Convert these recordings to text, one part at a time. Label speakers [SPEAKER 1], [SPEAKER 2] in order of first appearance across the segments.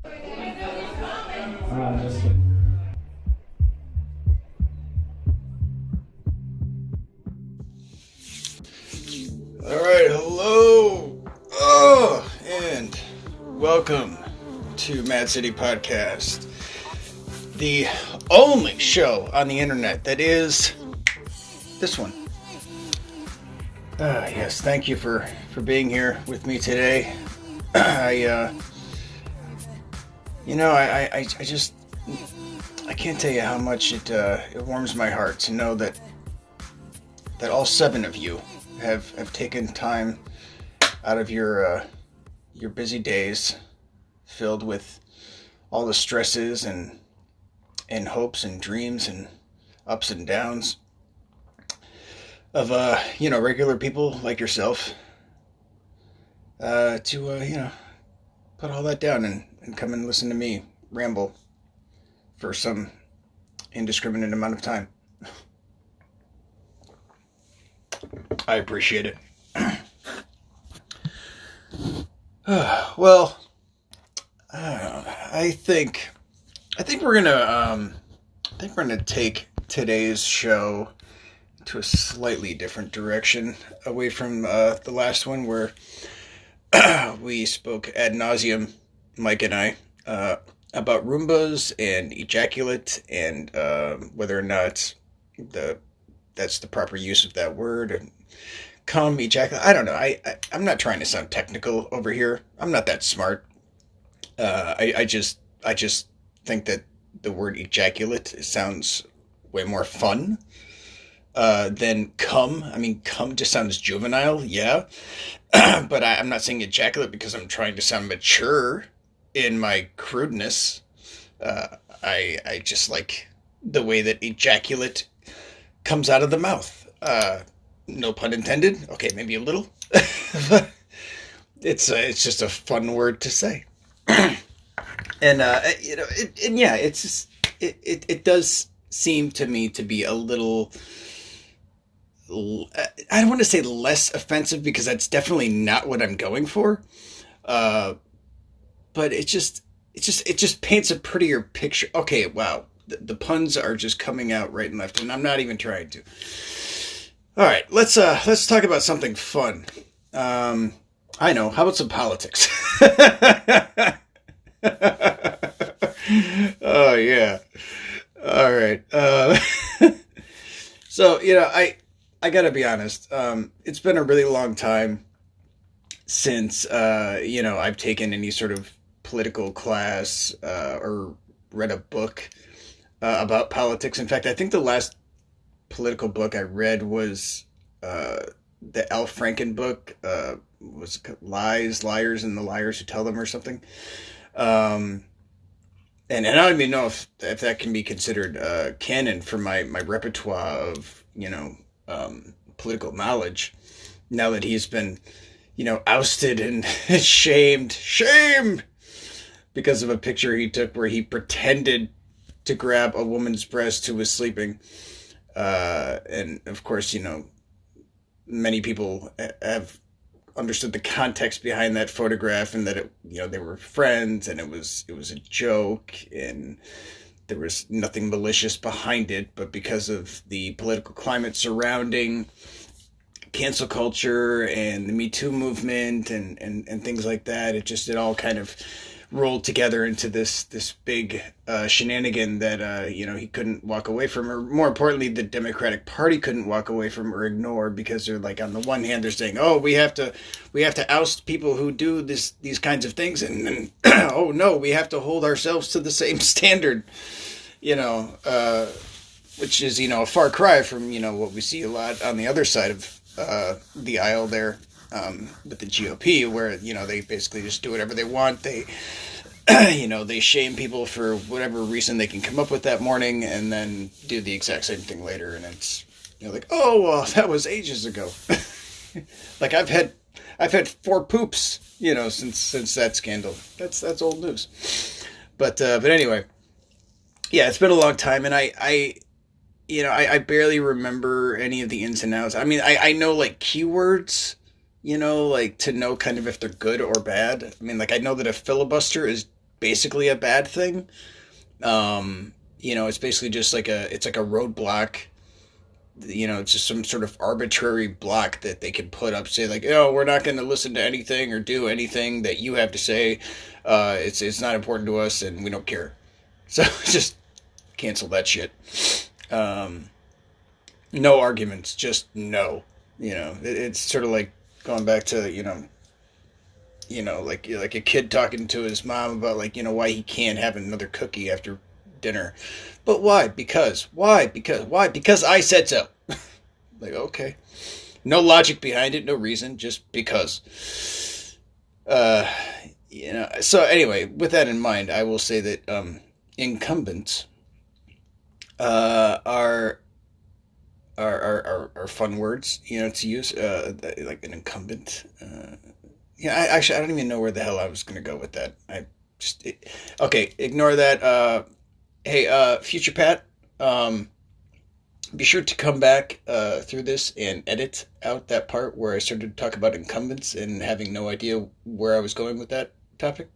[SPEAKER 1] Just kidding.
[SPEAKER 2] All right, hello, and welcome to Madcitypodcast, the only show on the internet that is this one. Yes, thank you for being here with me today. I can't tell you how much it warms my heart to know that all seven of you have taken time out of your busy days, filled with all the stresses and hopes and dreams and ups and downs of regular people like yourself, to put all that down and come and listen to me ramble for some indiscriminate amount of time. I appreciate it. Well, I think we're gonna take today's show to a slightly different direction, away from the last one where we spoke ad nauseum, Mike and I, about Roombas and ejaculate and whether or not that's the proper use of that word, and come ejaculate. I don't know. I'm not trying to sound technical over here. I'm not that smart. I just think that the word ejaculate sounds way more fun than come. I mean, come just sounds juvenile, yeah. But I'm not saying ejaculate because I'm trying to sound mature in my crudeness. I just like the way that ejaculate comes out of the mouth. No pun intended. Okay, maybe a little. But it's just a fun word to say. And it does seem to me to be a little, I don't want to say less offensive, because that's definitely not what I'm going for. But it just paints a prettier picture. Okay, wow. The puns are just coming out right and left, and I'm not even trying to. All right, let's talk about something fun. I know. How about some politics? Oh yeah. All right. So I gotta be honest. It's been a really long time since I've taken any sort of political class or read a book about politics. In fact, I think the last political book I read was the Al Franken book, was Lies, Liars, and the Liars Who Tell Them, or something. And I don't even know if that can be considered canon for my repertoire of political knowledge, now that he's been ousted and shamed because of a picture he took where he pretended to grab a woman's breast who was sleeping. And of course, many people have understood the context behind that photograph, and that they were friends, and it was a joke, and there was nothing malicious behind it. But because of the political climate surrounding cancel culture and the Me Too movement and things like that, it all kind of rolled together into this big shenanigan that he couldn't walk away from, or more importantly, the Democratic Party couldn't walk away from or ignore, because they're like, on the one hand, they're saying, oh, we have to oust people who do these kinds of things, and then oh no, we have to hold ourselves to the same standard, which is a far cry from what we see a lot on the other side of the aisle there, with the GOP, where they basically just do whatever they want. They they shame people for whatever reason they can come up with that morning, and then do the exact same thing later. And it's like, oh well, that was ages ago. Like I've had 4 poops since that scandal. That's old news. But anyway, yeah, it's been a long time, and I barely remember any of the ins and outs. I mean, I know like keywords, like to know kind of if they're good or bad. I mean, like I know that a filibuster is basically a bad thing. It's basically just like it's like a roadblock. It's just some sort of arbitrary block that they can put up, say like, oh, we're not going to listen to anything or do anything that you have to say. It's not important to us, and we don't care. So just cancel that shit. No arguments, just no. It's sort of like going back to like a kid talking to his mom about like why he can't have another cookie after dinner. But why? Why? Because I said so. Like, okay. No logic behind it, no reason, just because. So anyway, with that in mind, I will say that incumbents are fun words, to use, like an incumbent. I don't even know where the hell I was going to go with that. Okay, ignore that. Hey, Future Pat, be sure to come back through this and edit out that part where I started to talk about incumbents and having no idea where I was going with that topic.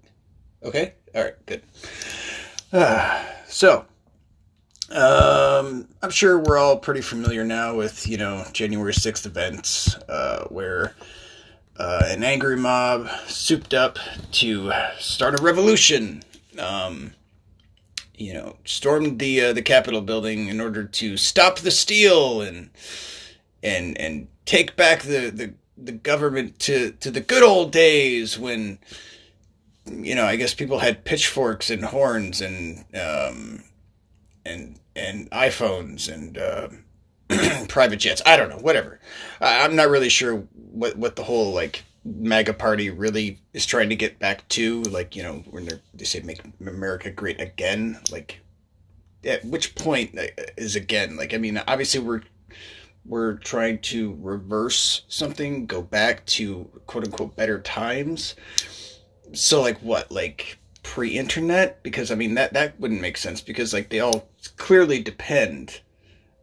[SPEAKER 2] Okay? All right, good. I'm sure we're all pretty familiar now with, January 6th events, where an angry mob souped up to start a revolution. Stormed the Capitol building in order to stop the steal and take back the government to the good old days when, I guess people had pitchforks and horns and iPhones and private jets. I don't know, whatever. I'm not really sure what the whole like MAGA party really is trying to get back to, like, when they say make America great again, like at which point is again? Like, I mean, obviously we're trying to reverse something, go back to quote unquote better times. So like what, like pre-internet? Because I mean that wouldn't make sense, because like they all clearly depend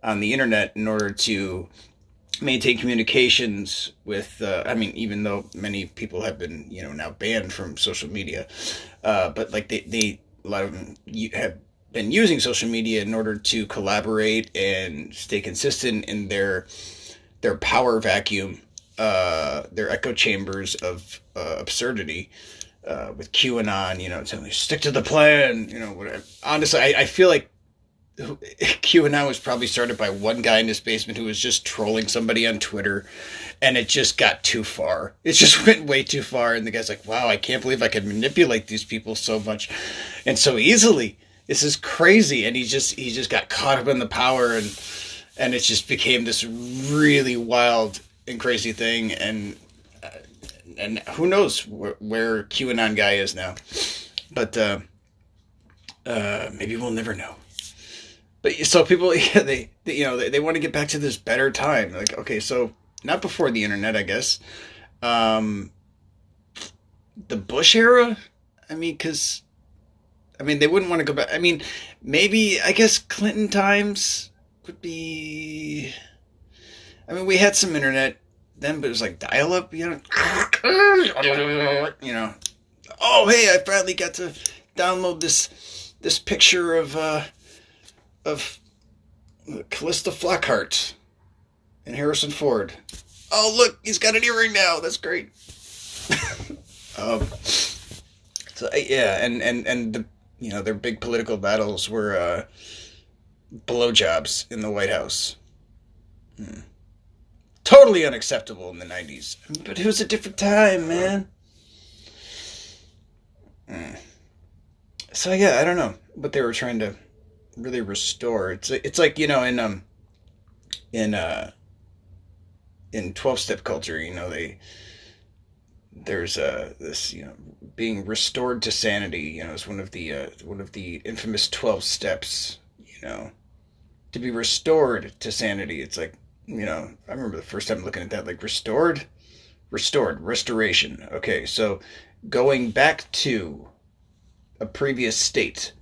[SPEAKER 2] on the internet in order to maintain communications with, even though many people have been, now banned from social media, but like a lot of them have been using social media in order to collaborate and stay consistent in their power vacuum, their echo chambers of absurdity, with QAnon, telling you stick to the plan, whatever. Honestly, I feel like QAnon was probably started by one guy in his basement who was just trolling somebody on Twitter, and it just got too far. It just went way too far, and the guy's like, wow, I can't believe I could manipulate these people so much and so easily. This is crazy. And he just got caught up in the power, and it just became this really wild and crazy thing, and who knows where QAnon guy is now. But maybe we'll never know. But so people, they want to get back to this better time. Like, okay, so not before the internet, I guess. The Bush era? I mean, they wouldn't want to go back. I mean, maybe, I guess Clinton times would be... I mean, we had some internet then, but it was like dial-up, Oh, hey, I finally got to download this picture of Callista Flockhart and Harrison Ford. Oh, look, he's got an earring now. That's great. So yeah, and the their big political battles were blowjobs in the White House. Totally unacceptable in the 90s. But it was a different time, man. So yeah, I don't know what they were trying to really restore. It's like, in 12-step culture, there's this, being restored to sanity, is one of the infamous 12 steps, to be restored to sanity. It's like, I remember the first time looking at that, like restoration. Okay, so going back to a previous state.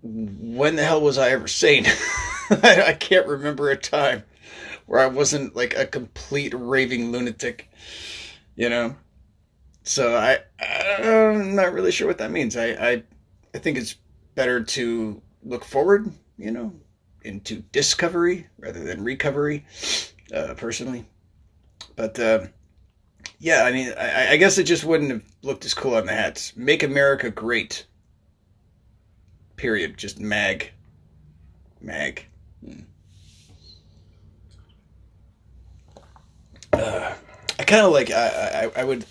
[SPEAKER 2] When the hell was I ever sane? I can't remember a time where I wasn't like a complete raving lunatic, So I I'm not really sure what that means. I think it's better to look forward, into discovery rather than recovery, personally. But yeah, I mean, I guess it just wouldn't have looked as cool on the hats. Make America Great. Period. Just mag. Mag. I kind of like I would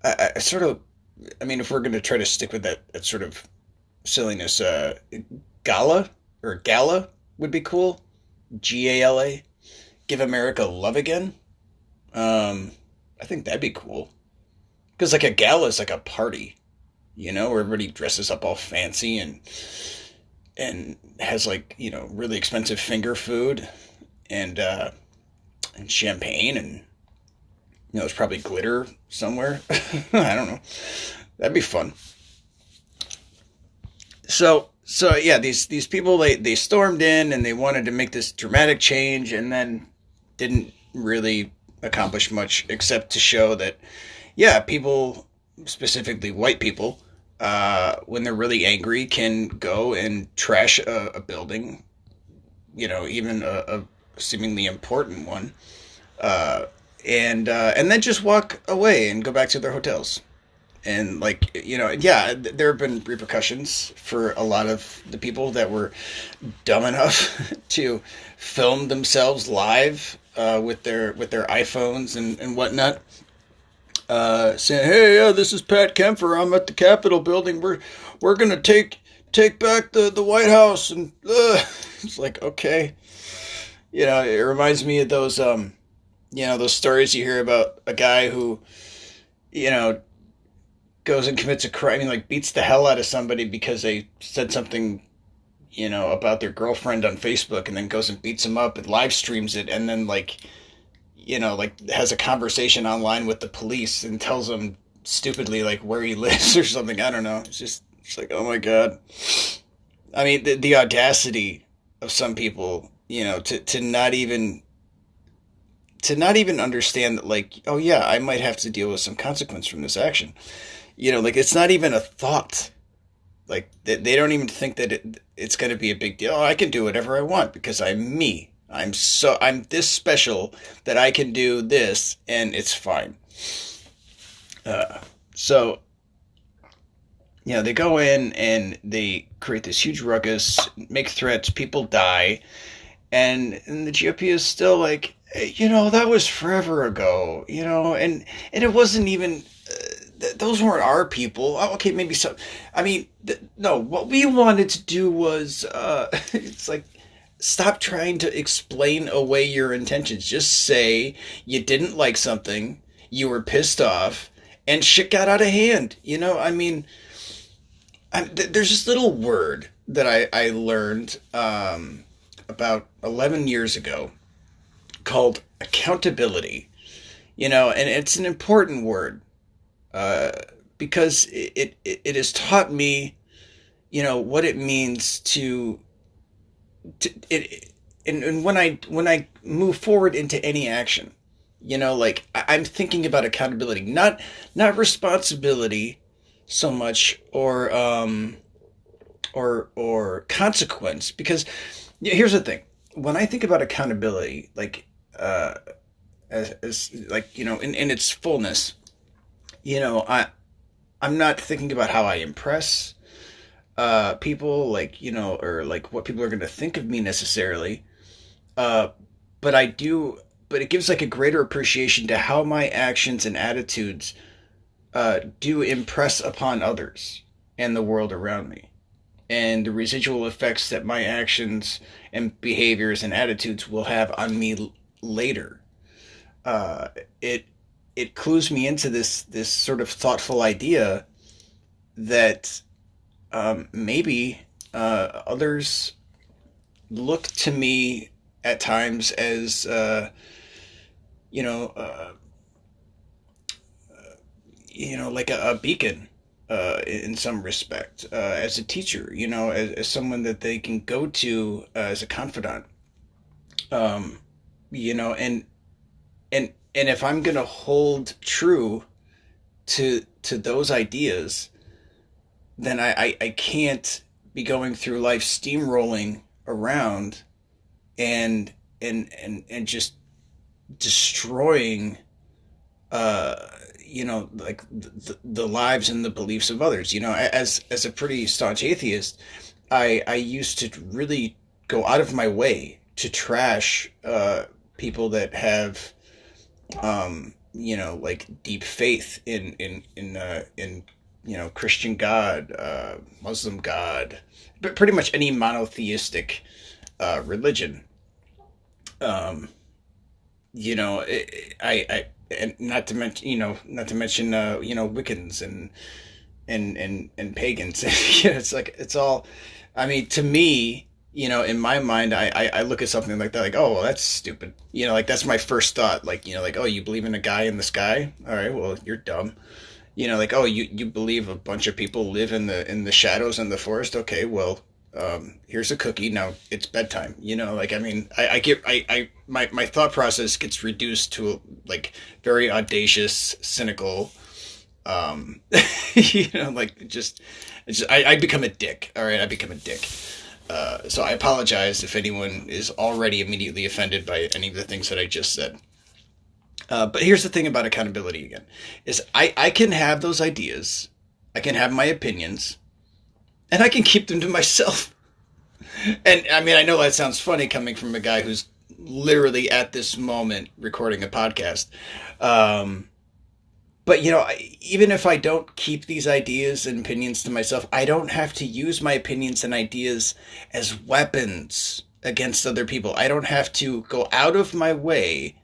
[SPEAKER 2] I sort of, I mean, if we're going to try to stick with that sort of silliness, gala or gala would be cool. GALA, Give America Love Again. I think that'd be cool because like a gala is like a party, where everybody dresses up all fancy and has like really expensive finger food and champagne and it's probably glitter somewhere. I don't know. That'd be fun. So yeah, these people they stormed in and they wanted to make this dramatic change and then didn't really accomplish much except to show that yeah, people, specifically white people, when they're really angry, can go and trash a building, even a seemingly important one, and then just walk away and go back to their hotels. And like yeah, there have been repercussions for a lot of the people that were dumb enough to film themselves live with their iPhones and whatnot, saying, "Hey, yeah, this is Pat Kempfer. I'm at the Capitol building. We're gonna take back the White House." And it's like, okay, it reminds me of those those stories you hear about a guy who goes and commits a crime, like beats the hell out of somebody because they said something, about their girlfriend on Facebook, and then goes and beats them up and live streams it, and then like has a conversation online with the police and tells them stupidly like where he lives or something. I don't know. It's like, oh my God. I mean, the audacity of some people, to not even understand that, like, oh yeah, I might have to deal with some consequence from this action. Like it's not even a thought. Like they don't even think that it's going to be a big deal. Oh, I can do whatever I want because I'm me. I'm this special that I can do this and it's fine. So they go in and they create this huge ruckus, make threats, people die, and the GOP is still like, hey, that was forever ago, and it wasn't even. Those weren't our people. Oh, okay, maybe so. I mean, no. What we wanted to do was, it's like, stop trying to explain away your intentions. Just say you didn't like something, you were pissed off, and shit got out of hand. I mean, there's this little word that I learned about 11 years ago called accountability. And it's an important word. Because it has taught me, what it means to it, and when I move forward into any action, like I'm thinking about accountability, not responsibility so much, or consequence. Because here's the thing: when I think about accountability, like as like in its fullness. I'm not thinking about how I impress people, like, or like what people are going to think of me necessarily. But it gives like a greater appreciation to how my actions and attitudes do impress upon others and the world around me, and the residual effects that my actions and behaviors and attitudes will have on me later. It clues me into this sort of thoughtful idea that maybe others look to me at times as like a beacon in some respect, as a teacher, as someone that they can go to as a confidant, and if I'm going to hold true to those ideas, then I can't be going through life steamrolling around and and just destroying like the lives and the beliefs of others. As a pretty staunch atheist, I used to really go out of my way to trash people that have like deep faith in Christian God, Muslim God, but pretty much any monotheistic religion. I and not to mention Wiccans and pagans. It's like it's all. I mean, to me, in my mind, I look at something like that, like, oh, well, that's stupid. Like that's my first thought. Like, like, oh, you believe in a guy in the sky? All right, well, you're dumb. Like, oh, you believe a bunch of people live in the shadows in the forest? Okay, well, here's a cookie. Now it's bedtime. Like, I mean, my thought process gets reduced to like very audacious, cynical, like I become a dick. All right, I become a dick. So I apologize if anyone is already immediately offended by any of the things that I just said. But here's the thing about accountability again, is I can have those ideas, I can have my opinions, and I can keep them to myself. And I mean, I know that sounds funny coming from a guy who's literally at this moment recording a podcast. But even if I don't keep these ideas and opinions to myself, I don't have to use my opinions and ideas as weapons against other people. I don't have to go out of my way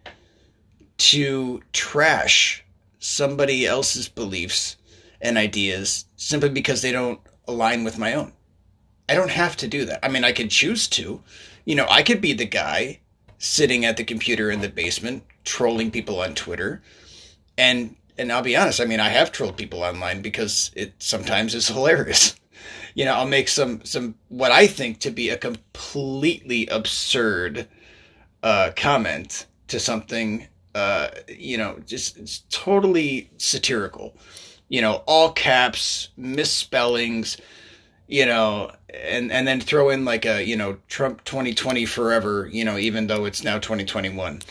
[SPEAKER 2] to trash somebody else's beliefs and ideas simply because they don't align with my own. I don't have to do that. I mean, I could choose to. I could be the guy sitting at the computer in the basement trolling people on Twitter. And I'll be honest, I mean, I have trolled people online because it sometimes is hilarious. I'll make some what I think to be a completely absurd comment to something just it's totally satirical, all caps, misspellings, and then throw in like a, Trump 2020 forever, even though it's now 2021,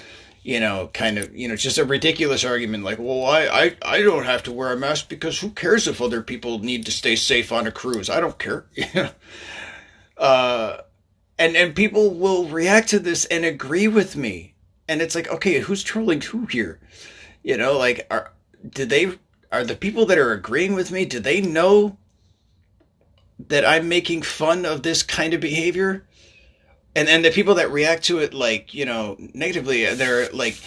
[SPEAKER 2] kind of, just a ridiculous argument like, well, I don't have to wear a mask because who cares if other people need to stay safe on a cruise? I don't care. And people will react to this and agree with me. And it's like, okay, who's trolling who here? Like, are the people that are agreeing with me, do they know that I'm making fun of this kind of behavior? And the people that react to it, like, negatively, they're like,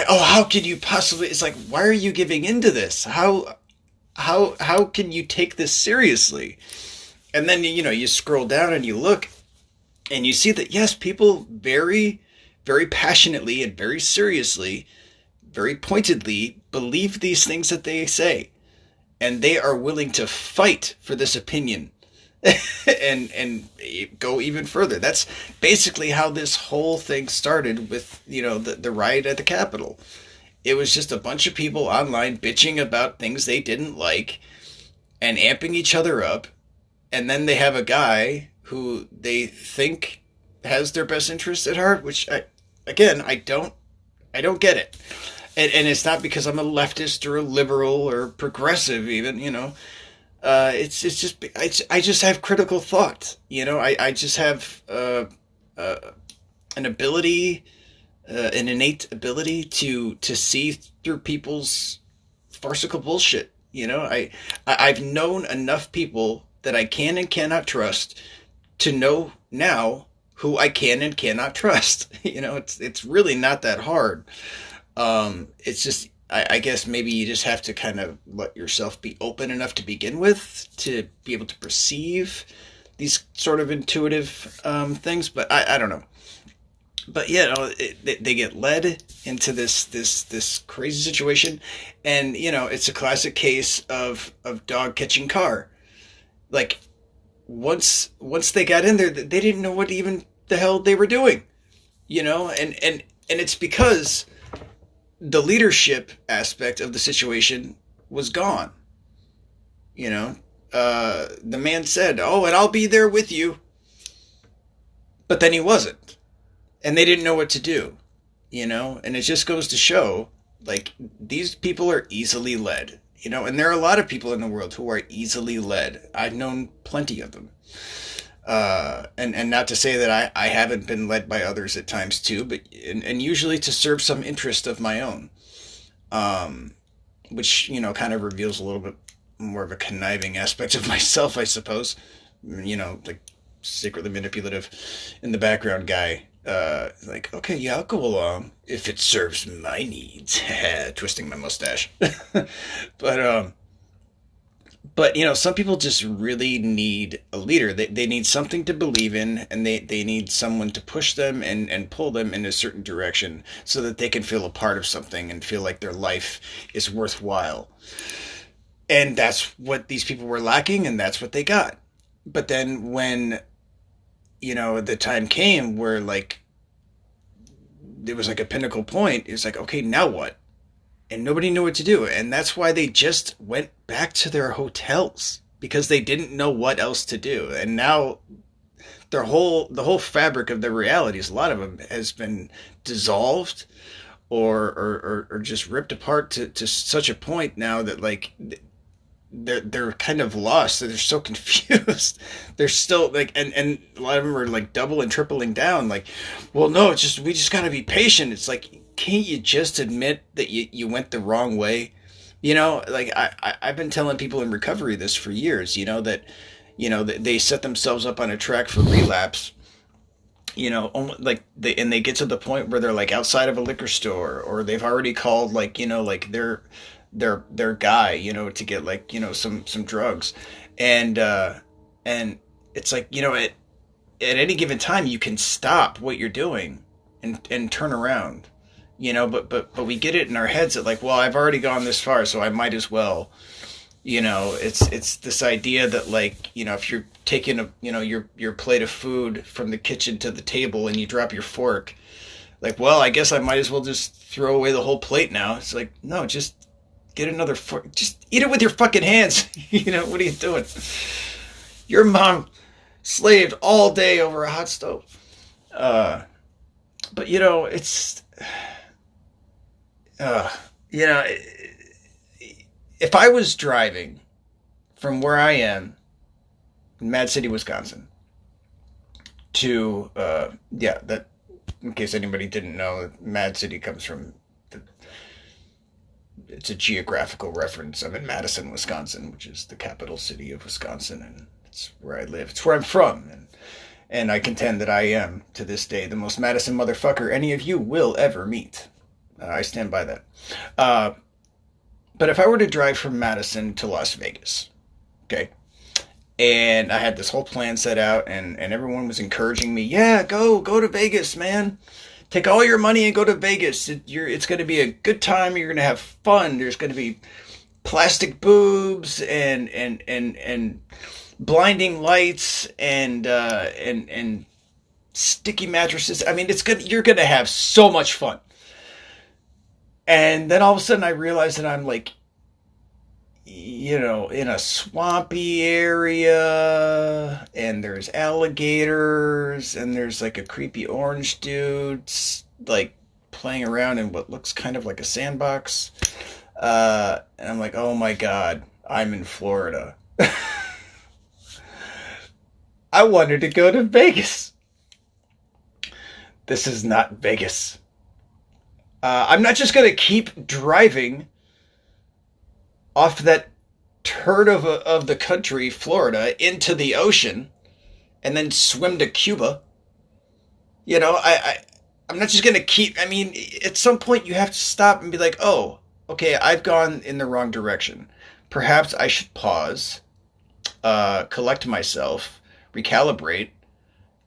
[SPEAKER 2] oh, how could you possibly, it's like, why are you giving into this? How can you take this seriously? And then, you scroll down and you look and you see that, yes, people very, very passionately and very seriously, very pointedly believe these things that they say. And they are willing to fight for this opinion and go even further. That's basically how this whole thing started with, the riot at the Capitol. It was just a bunch of people online bitching about things they didn't like and amping each other up. And then they have a guy who they think has their best interest at heart, which I don't get it. And it's not because I'm a leftist or a liberal or progressive even, it's just, I just have critical thought, I just have an ability, an innate ability to see through people's farcical bullshit. I've known enough people that I can and cannot trust to know now who I can and cannot trust. It's really not that hard. It's just, I guess maybe you just have to kind of let yourself be open enough to begin with to be able to perceive these sort of intuitive things. But I don't know. But they get led into this crazy situation, and it's a classic case of dog catching car. Like once they got in there, they didn't know what even the hell they were doing, and it's because the leadership aspect of the situation was gone. You know, the man said, "Oh, and I'll be there with you," but then he wasn't, and they didn't know what to do. You know, and it just goes to show, like, these people are easily led. You know, and there are a lot of people in the world who are easily led. I've known plenty of them. And not to say that I haven't been led by others at times too, but and usually to serve some interest of my own, which, you know, kind of reveals a little bit more of a conniving aspect of myself, I suppose. You know, like secretly manipulative in the background guy. Like, okay, yeah, I'll go along if it serves my needs. Twisting my mustache. But you know, some people just really need a leader. They need something to believe in, and they need someone to push them and pull them in a certain direction so that they can feel a part of something and feel like their life is worthwhile. And that's what these people were lacking, and that's what they got. But then when, you know, the time came where, like, there was like a pinnacle point, it was like, okay, now what? And nobody knew what to do. And that's why they just went back to their hotels, because they didn't know what else to do. And now the whole fabric of their realities, a lot of them, has been dissolved or just ripped apart to such a point now that, like, they're kind of lost. They're so confused. They're still like, and a lot of them are like double and tripling down. Like, well, no, it's just, we just got to be patient. It's like, can't you just admit that you went the wrong way? You know, like I've been telling people in recovery this for years, you know, that they set themselves up on a track for relapse, you know, like they get to the point where they're like outside of a liquor store, or they've already called, like, you know, like their guy, you know, to get, like, you know, some drugs. And it's like, you know, at any given time you can stop what you're doing and turn around, you know, but we get it in our heads that, like, well, I've already gone this far, so I might as well, you know. It's this idea that, like, you know, if you're taking your plate of food from the kitchen to the table and you drop your fork, like, well, I guess I might as well just throw away the whole plate now. It's like, no, just get another fork. Just eat it with your fucking hands. You know, what are you doing? Your mom slaved all day over a hot stove. But, you know, it's, you know, if I was driving from where I am in Mad City, Wisconsin, to, that, in case anybody didn't know, Mad City comes from, it's a geographical reference. I'm in Madison, Wisconsin, which is the capital city of Wisconsin, and it's where I live. It's where I'm from, and I contend that I am, to this day, the most Madison motherfucker any of you will ever meet. I stand by that. But if I were to drive from Madison to Las Vegas, okay, and I had this whole plan set out, and everyone was encouraging me, yeah, go to Vegas, man. Take all your money and go to Vegas. It's going to be a good time. You're going to have fun. There's going to be plastic boobs and blinding lights and sticky mattresses. I mean, it's good. You're going to have so much fun. And then all of a sudden I realized that I'm, like, you know, in a swampy area, and there's alligators, and there's, like, a creepy orange dude, like, playing around in what looks kind of like a sandbox. And I'm like, oh my God, I'm in Florida. I wanted to go to Vegas. This is not Vegas. I'm not just going to keep driving off that turd of the country, Florida, into the ocean, and then swim to Cuba. You know, I'm not just going to keep, I mean, at some point you have to stop and be like, oh, okay, I've gone in the wrong direction. Perhaps I should pause, collect myself, recalibrate,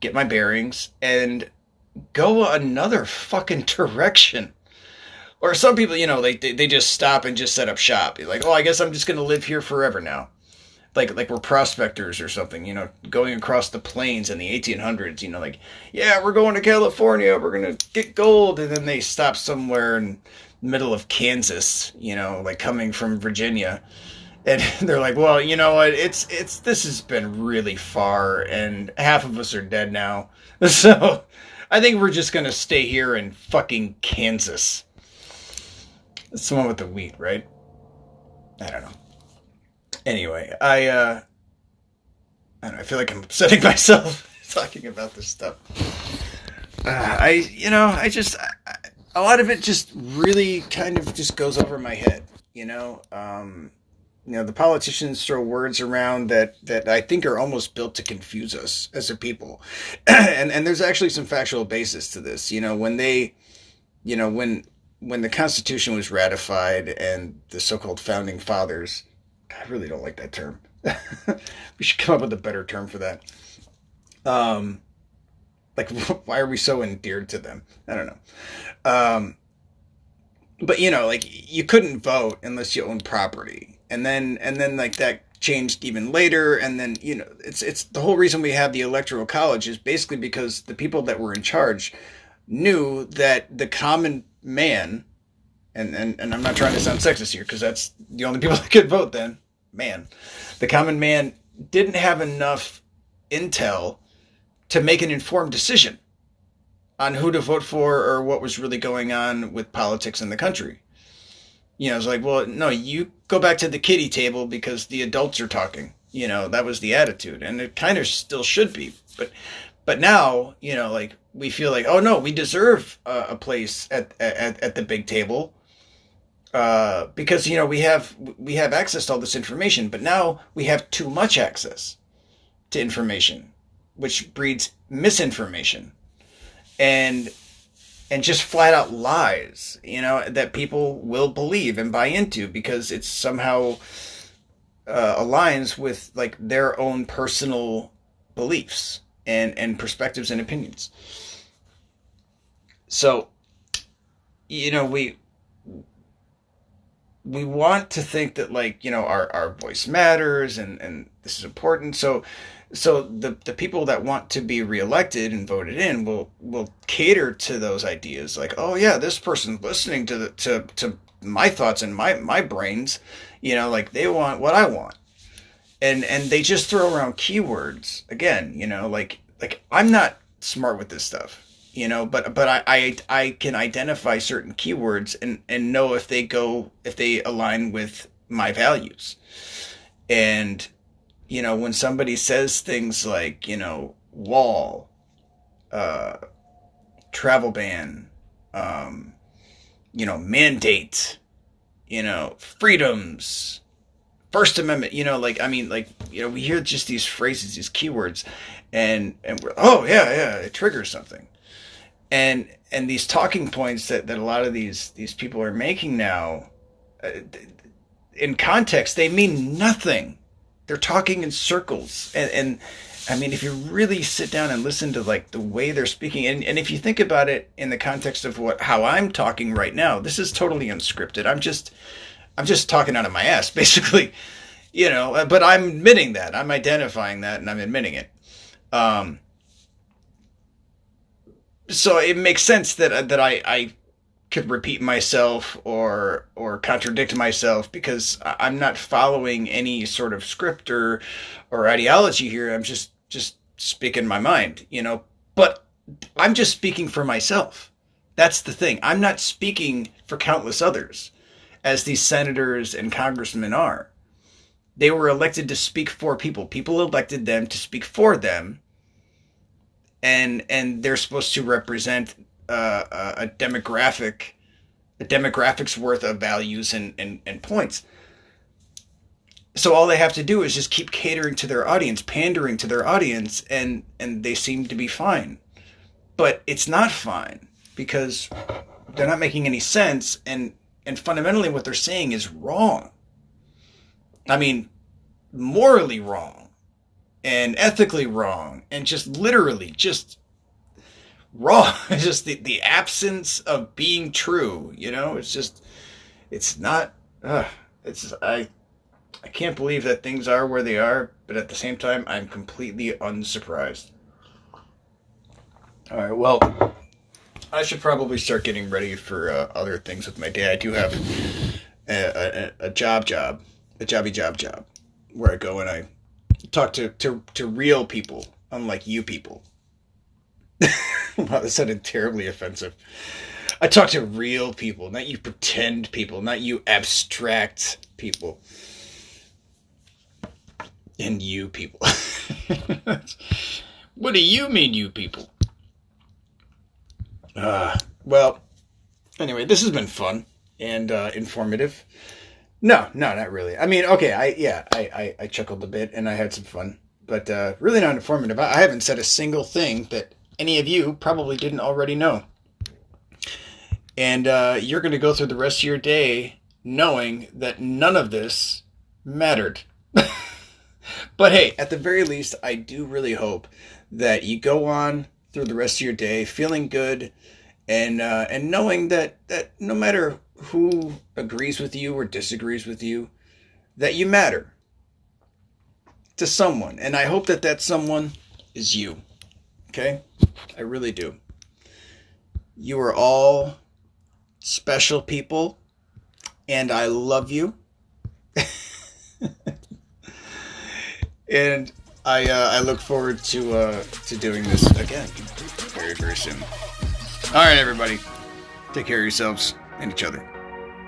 [SPEAKER 2] get my bearings, and go another fucking direction. Or some people, you know, they just stop and just set up shop. You're like, oh, I guess I'm just going to live here forever now. Like we're prospectors or something, you know, going across the plains in the 1800s, you know, like, yeah, we're going to California, we're going to get gold. And then they stop somewhere and middle of Kansas, like coming from Virginia. And they're like, well, you know what? This has been really far, and half of us are dead now. So I think we're just going to stay here in fucking Kansas. It's the one with the wheat, right? I don't know. Anyway, I don't know, I feel like I'm upsetting myself talking about this stuff. A lot of it just really kind of just goes over my head, the politicians throw words around that I think are almost built to confuse us as a people. And there's actually some factual basis to this. When the Constitution was ratified and the so-called founding fathers, I really don't like that term. We should come up with a better term for that. Why are we so endeared to them? I don't know. But you couldn't vote unless you owned property, and then like that changed even later, and then it's the whole reason we have the Electoral College is basically because the people that were in charge knew that the common man, and I'm not trying to sound sexist here because that's the only people that could vote then, the common man didn't have enough intel to make an informed decision on who to vote for or what was really going on with politics in the country. It's like, well, no, you go back to the kiddie table because the adults are talking. That was the attitude, and it kind of still should be. But now, we feel like, oh no, we deserve a place at the big table because we have access to all this information. But now we have too much access to information, which breeds misinformation and just flat out lies, that people will believe and buy into because it's somehow aligns with like their own personal beliefs and perspectives and opinions. So, we want to think that our voice matters and this is important. So the people that want to be reelected and voted in will cater to those ideas. Like, oh yeah, this person's listening to my thoughts and my brains, they want what I want. And they just throw around keywords again, like I'm not smart with this stuff, but I can identify certain keywords and know if they align with my values. And when somebody says things like, wall, travel ban, mandate, freedoms, First Amendment, we hear just these phrases, these keywords, and we're, oh yeah, it triggers something. And these talking points that a lot of these people are making now, in context, they mean nothing. They're talking in circles. And I mean, if you really sit down and listen to the way they're speaking, and if you think about it in the context of how I'm talking right now, this is totally unscripted. I'm just talking out of my ass, basically, but I'm admitting that. I'm identifying that and I'm admitting it. So it makes sense that I could repeat myself or contradict myself because I'm not following any sort of script or ideology here. I'm just speaking my mind, but I'm just speaking for myself. That's the thing. I'm not speaking for countless others as these senators and congressmen are. They were elected to speak for people. People elected them to speak for them. And they're supposed to represent a demographic's worth of values and points. So all they have to do is just keep catering to their audience, pandering to their audience, and they seem to be fine. But it's not fine because they're not making any sense, and fundamentally what they're saying is wrong. I mean, morally wrong. And ethically wrong, and just literally just wrong. It's just the absence of being true, it's not, I can't believe that things are where they are, but at the same time, I'm completely unsurprised. All right, well, I should probably start getting ready for other things with my day. I do have a job, where I go and I talk to real people, unlike you people. Wow, that sounded terribly offensive. I talk to real people, not you pretend people, not you abstract people. And you people. What do you mean, you people? Well, anyway, this has been fun and informative. No, not really. I mean, okay, I chuckled a bit and I had some fun, but really not informative. I haven't said a single thing that any of you probably didn't already know. And you're going to go through the rest of your day knowing that none of this mattered. But hey, at the very least, I do really hope that you go on through the rest of your day feeling good and knowing that no matter who agrees with you or disagrees with you, that you matter to someone. And I hope that someone is you. Okay? I really do. You are all special people, and I love you. And I look forward to doing this again very, very soon. All right, everybody. Take care of yourselves and each other.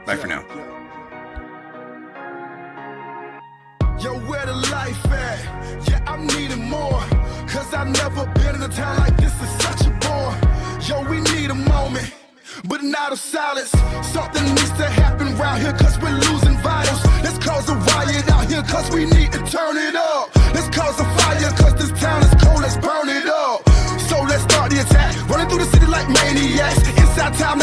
[SPEAKER 2] Bye for now.
[SPEAKER 3] Yo, where the life at? Yeah, I'm needing more. Cause I've never been in a town like this, is such a bore. Yo, we need a moment, but not of silence. Something needs to happen around here cause we're losing vitals. Let's cause a riot out here cause we need to turn it up. Let's cause a fire cause this town is cold, let's burn it up. So let's start the attack, running through the city like maniacs. Inside town